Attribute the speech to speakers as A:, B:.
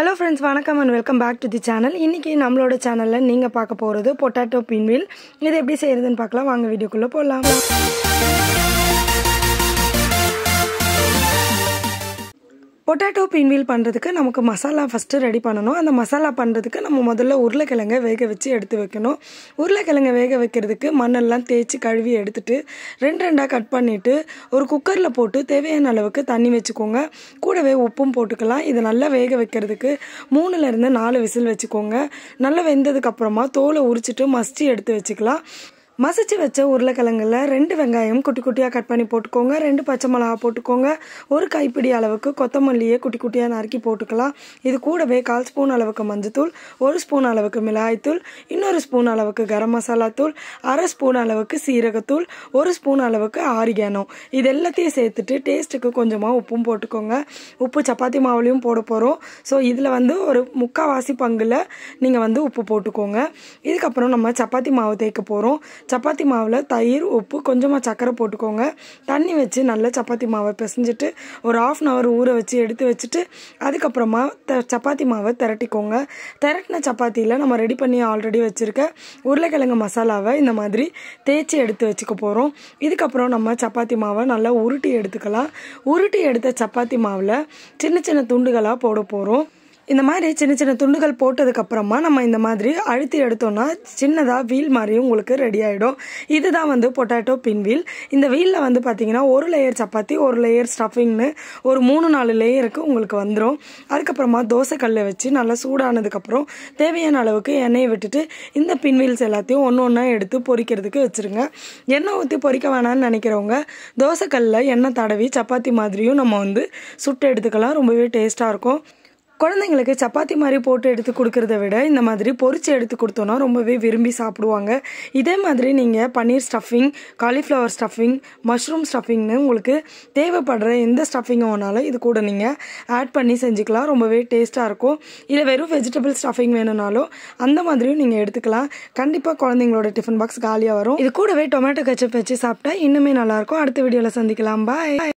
A: Hello friends, வணக்கம் and welcome back to the channel. இன்னைக்கு நம்மளோட சேனல்ல நீங்க பார்க்க போறது பொட்டேட்டோ பின்வீல். இது எப்படி செய்யறதுன்னு பார்க்கலாம். வாங்க வீடியோக்குள்ள போலாம். பொட்டேட்டோ பின்வீல் பண்றதுக்கு நமக்கு மசாலா ஃபர்ஸ்ட் ரெடி பண்ணனும். அந்த மசாலா பண்றதுக்கு நம்ம முதல்ல உருளைக்கிழங்கை வேக வச்சு எடுத்து வைக்கணும். உருளைக்கிழங்கை வேக வைக்கிறதுக்கு மண்ணெல்லாம் தேய்ச்சி கழுவி எடுத்துட்டு ரெண்டா கட் பண்ணிட்டு ஒரு குக்கர்ல போட்டு தேவையான அளவுக்கு தண்ணி வெச்சுக்கோங்க. கூடவே உப்பும் போட்டுக்கலாம். இது நல்லா வேக வைக்கிறதுக்கு 3 ல இருந்து 4 விசில் வெச்சுக்கோங்க. நல்லா வெந்ததுக்கு அப்புறமா தோலை உரிச்சிட்டு மசிச்சு எடுத்து வெச்சுக்கலாம். மசிச்சு வச்ச உருளைக்கிழங்குல 2 வெங்காயம் குட்டி குட்டியா கட் பண்ணி போட்டுக்கோங்க. 2 பச்சை மிளகாய் போட்டுக்கோங்க. ஒரு கைப்பிடி அளவுக்கு கொத்தமல்லியை குட்டி குட்டியா நறுக்கி போட்டுக்கலாம். இது கூடவே 1/4 ஸ்பூன் அளவுக்கு மஞ்சத்தூள், 1 ஸ்பூன் அளவுக்கு மிளகாய்த்தூள், இன்னொரு ஸ்பூன் அளவுக்கு கரம் மசாலா தூள், 1/2 ஸ்பூன் அளவுக்கு சீரகத்தூள், 1 ஸ்பூன் அளவுக்கு ஆரிகானோ. இது எல்லாத்தையும் சேர்த்துட்டு டேஸ்ட்டுக்கு கொஞ்சமா உப்பும் போட்டுக்கோங்க. உப்பு சப்பாத்தி மாவுலையும் போட போறோம். ஸோ இதுல ஒரு 3/4 பங்குல நீங்க உப்பு போட்டுக்கோங்க. இதுக்கப்புறம் நம்ம சப்பாத்தி மாவு தேய்க்க போறோம். சப்பாத்தி மாவுல தயிர், உப்பு, கொஞ்சமா சக்கரை போட்டுக்கோங்க. தண்ணி வச்சு நல்லா சப்பாத்தி மாவை பிசைஞ்சிட்டு ஒரு 1/2 hour ஊற வச்சு எடுத்து வச்சுட்டு அதுக்கப்புறமா சப்பாத்தி மாவை திரட்டிக்கோங்க. திரட்டின சப்பாத்தியில நம்ம ரெடி பண்ணி ஆல்ரெடி வச்சிருக்க உருளைக்கிழங்கு மசாலாவை இந்த மாதிரி தேய்ச்சி எடுத்து வச்சுக்க போறோம். இதுக்கப்புறம் நம்ம சப்பாத்தி மாவை நல்லா உருட்டி எடுத்துக்கலாம். உருட்டி எடுத்த சப்பாத்தி மாவுல சின்ன சின்ன துண்டுகளா போட போறோம். இந்த மாதிரி சின்ன சின்ன துண்டுகள் போட்டதுக்கு அப்புறமா நம்ம இந்த மாதிரி அழுத்தி எடுத்தோம்னா சின்னதா வீல் மாதிரியும் உங்களுக்கு ரெடி ஆயிடும். இதுதான் பொட்டேட்டோ பின்வீல். இந்த வீல்ல பாத்தீங்கன்னா ஒரு லேயர் சப்பாத்தி, ஒரு லேயர் ஸ்டஃபிங்னு ஒரு 3-4 லேயருக்கு உங்களுக்கு வந்துடும். அதுக்கப்புறமா தோசை கல்லை வச்சு நல்லா சூடானதுக்கு அப்புறம் தேவையான அளவுக்கு எண்ணெயை விட்டுட்டு இந்த பின்வீல்ஸ் எல்லாத்தையும் ஒன்னொன்னா எடுத்து பொரிக்கிறதுக்கு வச்சிருங்க. எண்ணெய் ஊற்றி பொரிக்க வேணாம்னு நினைக்கிறவங்க தோசை கல்ல எண்ணெய் தடவி சப்பாத்தி மாதிரியும் நம்ம சுட்டு எடுத்துக்கலாம். ரொம்பவே டேஸ்டா இருக்கும். குழந்தைங்களுக்கு சப்பாத்தி மாதிரி போட்டு எடுத்து கொடுக்கறத விட இந்த மாதிரி பொரிச்சு எடுத்து கொடுத்தோன்னா ரொம்பவே விரும்பி சாப்பிடுவாங்க. இதே மாதிரி நீங்கள் பன்னீர் ஸ்டஃபிங், காலிஃப்ளவர் ஸ்டஃபிங், மஷ்ரூம் ஸ்டஃபிங்னு உங்களுக்கு தேவைப்படுற எந்த ஸ்டஃபிங் வேணாலும் இது கூட நீங்கள் ஆட் பண்ணி செஞ்சுக்கலாம். ரொம்பவே டேஸ்ட்டாக இருக்கும். இல்லை வெறும் வெஜிடபிள் ஸ்டஃபிங் வேணும்னாலும் அந்த மாதிரியும் நீங்கள் எடுத்துக்கலாம். கண்டிப்பாக குழந்தைங்களோட டிஃபன் பாக்ஸ் காலியாக வரும். இது கூடவே டொமேட்டோ கெச்சப் வச்சு சாப்பிட்டா இன்னுமே நல்லாயிருக்கும். அடுத்த வீடியோவில் சந்திக்கலாம். பாய்.